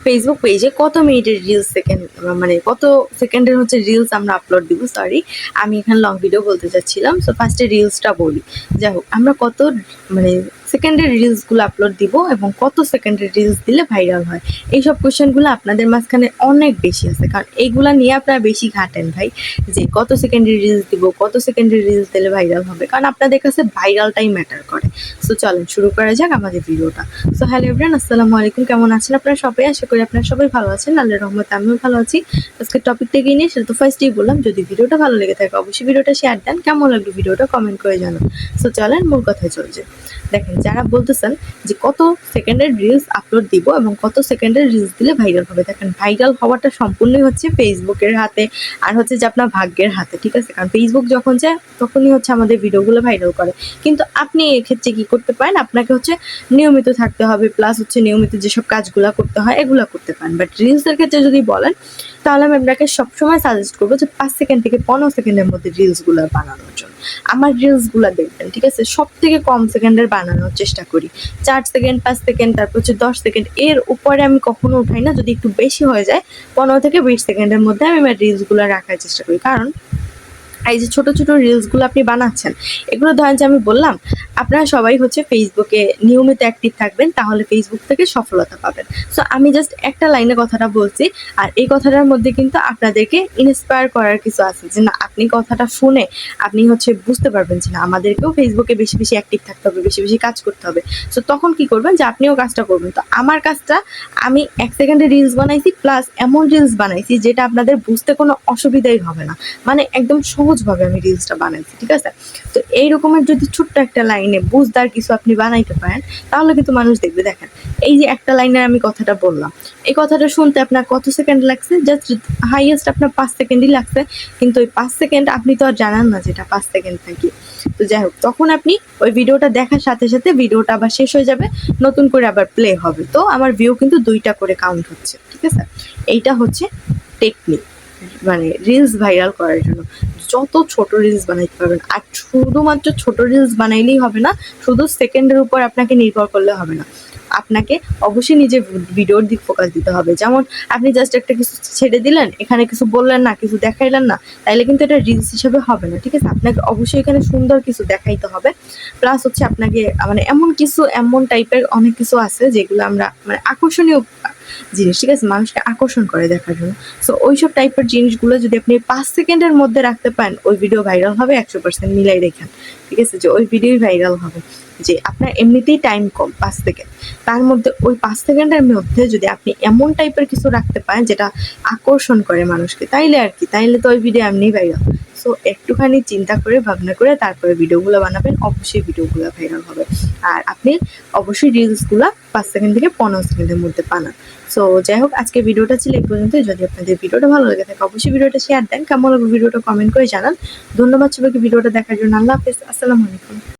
Facebook পেজে কত মিনিটের রিলস মানে কত সেকেন্ডের হচ্ছে রিলস আমরা আপলোড দিব। সরি, আমি এখানে লং ভিডিও বলতে চাচ্ছিলাম। সো ফার্স্টে রিলসটা বলি। যাই হোক, আমরা কত মানে সেকেন্ডের রিলসগুলো আপলোড দিব এবং কত সেকেন্ডের রিলস দিলে ভাইরাল হয়, এইসব কোয়েশ্চেনগুলো আপনাদের মাঝখানে অনেক বেশি আছে, কারণ এইগুলা নিয়ে আপনারা বেশি ঘাটেন ভাই, যে কত সেকেন্ডের রিলস দিব, কত সেকেন্ডের রিলস দিলে ভাইরাল হবে, কারণ আপনাদের কাছে ভাইরালটাই ম্যাটার করে। সো চলেন শুরু করা যাক আমাদের ভিডিওটা। সো হ্যালো এভরিওয়ান, আসসালামু আলাইকুম। কেমন আছেন আপনারা সবাই? আশা করি আপনারা সবাই ভালো আছেন। আল্লাহর রহমতে আমিও ভালো আছি। আজকে টপিকটা কি নিয়ে সেটা তো ফার্স্টেই বললাম। যদি ভিডিওটা ভালো লেগে থাকে অবশ্যই ভিডিওটা শেয়ার দেন, কেমন লাগলো ভিডিওটা কমেন্ট করে জানান। সো চলেন মূল কথায় চলে যাই। দেখেন, যারা বলতেছেন যে কত সেকেন্ডের রিলস আপলোড দিব এবং কত সেকেন্ডের রিলস দিলে ভাইরাল হবে, দেখেন ভাইরাল হওয়াটা সম্পূর্ণই হচ্ছে ফেসবুকের হাতে আর হচ্ছে যে আপনার ভাগ্যের হাতে, ঠিক আছে? কারণ ফেসবুক যখন যায় তখনই হচ্ছে আমাদের ভিডিওগুলো ভাইরাল করে। কিন্তু আপনি এক্ষেত্রে কি করতে পারেন, আপনাকে হচ্ছে নিয়মিত থাকতে হবে, প্লাস হচ্ছে নিয়মিত যেসব কাজগুলো করতে হয় এগুলো করতে পারেন। বাট রিলসের ক্ষেত্রে যদি বলেন তাহলে আমি আপনাকে সবসময় সাজেস্ট করবো যে 5 সেকেন্ড থেকে 15 সেকেন্ডের মধ্যে রিলসগুলো বানানোর জন্য। আমার রিলসগুলো দেখবেন, ঠিক আছে, সব থেকে কম সেকেন্ডের বানানোর চেষ্টা করি। 4 সেকেন্ড, 5 সেকেন্ড, তারপর হচ্ছে 10 সেকেন্ড, এর উপরে আমি কখনো উঠাই না। যদি একটু বেশি হয়ে যায় 15 থেকে 20 সেকেন্ডের মধ্যে আমি আমার রিলসগুলো রাখার চেষ্টা করি। কারণ এই যে ছোট ছোট রিলসগুলো আপনি বানাচ্ছেন, এগুলো ধরেন যে আমি বললাম আপনারা সবাই হচ্ছে ফেসবুকে নিয়মিত অ্যাক্টিভ থাকবেন, তাহলে ফেসবুক থেকে সফলতা পাবেন। সো আমি জাস্ট একটা লাইনে কথাটা বলছি, আর এই কথাটার মধ্যে কিন্তু আপনাদেরকে ইন্সপায়ার করার কিছু আছে, যে না আপনি কথাটা শুনে আপনি হচ্ছে বুঝতে পারবেন যে না আমাদেরকেও ফেসবুকে বেশি বেশি অ্যাক্টিভ থাকতে হবে, বেশি বেশি কাজ করতে হবে। সো তখন কি করবেন, যে আপনিও কাজটা করবেন। তো আমার কাজটা, আমি 1 সেকেন্ডে রিলস বানাইছি, প্লাস এমন রিলস বানাইছি যেটা আপনাদের বুঝতে কোনো অসুবিধাই হবে না, মানে একদম সহজভাবে আমি রিলসটা বানাইছি, ঠিক আছে? তো এই রকমের যদি ছোট্ট একটা লাইনে বুঝদার কিছু আপনি বানাইতে পারেন তাহলে কিন্তু মানুষ দেখবে। দেখেন, এই যে একটা লাইনের আমি কথাটা বললাম, এই কথাটা শুনতে আপনার কত সেকেন্ড লাগছে? জাস্ট হাইয়েস্ট আপনার 5 সেকেন্ডই লাগছে। কিন্তু ওই 5 সেকেন্ড আপনি তো আর জানান না যেটা 5 সেকেন্ড নাকি। তো যাই হোক, তখন আপনি ওই ভিডিওটা দেখার সাথে সাথে ভিডিওটা আবার শেষ হয়ে যাবে, নতুন করে আবার প্লে হবে। তো আমার ভিউ কিন্তু 2টা করে কাউন্ট হচ্ছে, ঠিক আছে? এইটা হচ্ছে টেকনিক, মানে রিলস ভাইরাল করার জন্য। যত ছোট রিলস বানাইতে পারবেন, আর শুধুমাত্র ছোট রিলস বানাইলেই হবে না, শুধু সেকেন্ডের উপর আপনাকে নির্ভর করলে হবে না, আপনাকে অবশ্যই নিজের ভিডিওর দিক ফোকাস দিতে হবে। যেমন আপনি জাস্ট একটা কিছু ছেড়ে দিলেন, এখানে কিছু বললেন না, কিছু দেখাইলেন না, তাইলে কিন্তু এটা রিলস হিসেবে হবে না, ঠিক আছে? আপনাকে অবশ্যই এখানে সুন্দর কিছু দেখাইতে হবে। প্লাস হচ্ছে আপনাকে মানে এমন টাইপের অনেক কিছু আছে যেগুলো আমরা মানে আকর্ষণীয় জিনিস, ঠিক আছে, মানুষকে আকর্ষণ করে দেখার জন্য। সো ওইসব টাইপের জিনিসগুলো যদি আপনি 5 সেকেন্ডের মধ্যে রাখতে পারেন, ওই ভিডিও ভাইরাল হবে 100%, মিলাই রেখেন, ঠিক আছে? যে ওই ভিডিওই ভাইরাল হবে, যে আপনার এমনিতেই টাইম কম 5 সেকেন্ড, তার মধ্যে ওই 5 সেকেন্ডের মধ্যে যদি আপনি এমন টাইপের কিছু রাখতে পারেন যেটা আকর্ষণ করে মানুষকে, তাইলে আর কি, তাইলে তো ওই ভিডিও এমনি ভাইরাল। সো একটুখানি চিন্তা করে ভাবনা করে তারপরে ভিডিওগুলো বানাবেন, অবশ্যই ভিডিওগুলো ভাইরাল হবে। আর আপনি অবশ্যই রিলসগুলো 5 সেকেন্ড থেকে 15 সেকেন্ডের মধ্যে বানান। সো যাই হোক, আজকে ভিডিওটা ছিল এই পর্যন্তই। যদি আপনাদের ভিডিওটা ভালো লেগে থাকে অবশ্যই ভিডিওটা শেয়ার দেন, কেমন লাগবে ভিডিওটা কমেন্ট করে জানান। ধন্যবাদ সবাইকে ভিডিওটা দেখার জন্য। আল্লাহ হাফেজ, আসসালামু আলাইকুম।